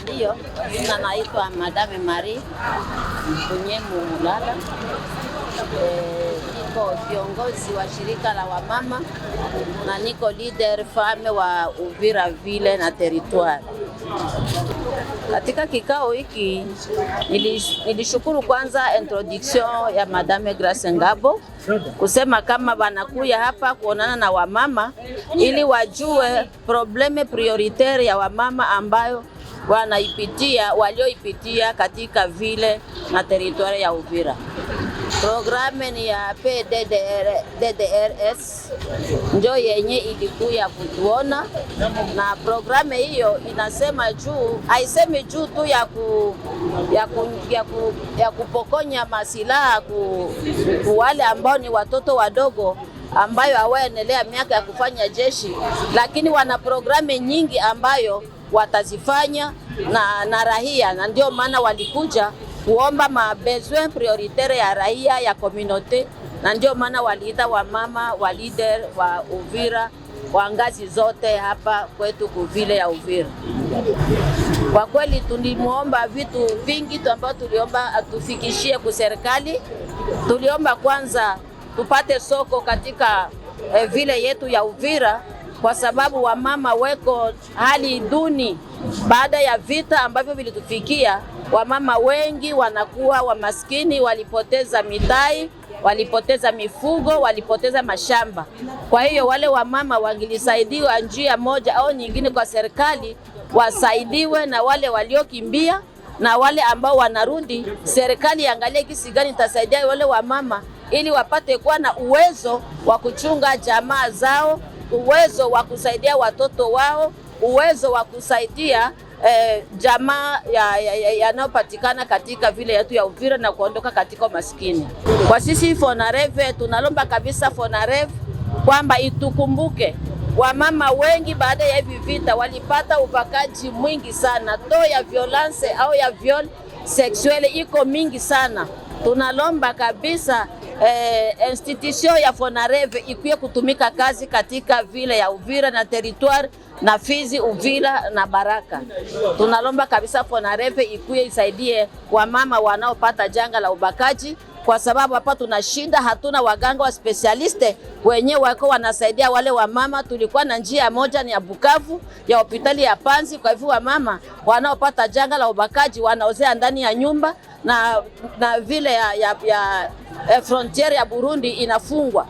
Ndio, jina naitwa Madame Marie Bunyemu Mulala. Niko kiongozi wa shirika la wamama na niko leader femme wa Uvira Ville na territoire. Katika kikao hiki nilishukuru kwanza introduction ya Madame Grace Ngabo kusema kama wanakuya hapa kuonana na wamama ili wajue probleme prioritaire ya wamama ambayo walioipitia katika vile na territoire ya Uvira. Programe ni ya PDDRS ndio yenye ilikuya kutuona, na programe hiyo inasema haisemi juu tu ya kupokonya masilaha ku wale ambao ni watoto wadogo ambayo hawaendelea miaka ya kufanya jeshi, lakini wana programe nyingi ambayo watazifanya na raia, na ndio maana walikuja kuomba mabesoin prioritaire ya raia ya community, na ndio maana waliita wamama wa leader wa Uvira wa ngazi zote hapa kwetu kuvile ya Uvira. Kwa kweli tulimuomba vitu vingi ambavyo tuliomba atufikishie ku serikali. Tuliomba kwanza tupate soko katika vile yetu ya Uvira, kwa sababu wamama weko hali duni baada ya vita ambavyo vilitufikia. Wamama wengi wanakuwa wamaskini, walipoteza midai, walipoteza mifugo, walipoteza mashamba. Kwa hiyo wale wamama wangilisaidiwa njia moja au nyingine kwa serikali, wasaidiwe, na wale waliokimbia na wale ambao wanarudi, serikali angalie kisi gani itasaidia wale wamama ili wapate kuwa na uwezo wa kuchunga jamaa zao, uwezo wa kusaidia watoto wao, uwezo wa kusaidia jamaa yanayopatikana katika vile yetu ya Uvira na kuondoka katika maskini. Kwa sisi FONAREV tunalomba kabisa FONAREV kwamba itukumbuke wamama wengi baada ya hivi vita walipata ubakaji mwingi sana, to ya violence au ya viol sexuelle iko mingi sana. Tunalomba kabisa institution ya FONAREV ikuye kutumika kazi katika vile ya Uvira na territoire na Fizi, Uvira na Baraka. Tunalomba kabisa FONAREV ikuye isaidie wamama wanaopata janga la ubakaji, kwa sababu hapa tuna shida, hatuna waganga wa specialiste wenye wako wanasaidia wale wamama. Tulikuwa na njia moja ni ya Bukavu ya hospitali ya Panzi. Kwa hivyo wamama wanaopata janga la ubakaji wanaozea ndani ya nyumba, na vile ya frontiere ya Burundi inafungwa.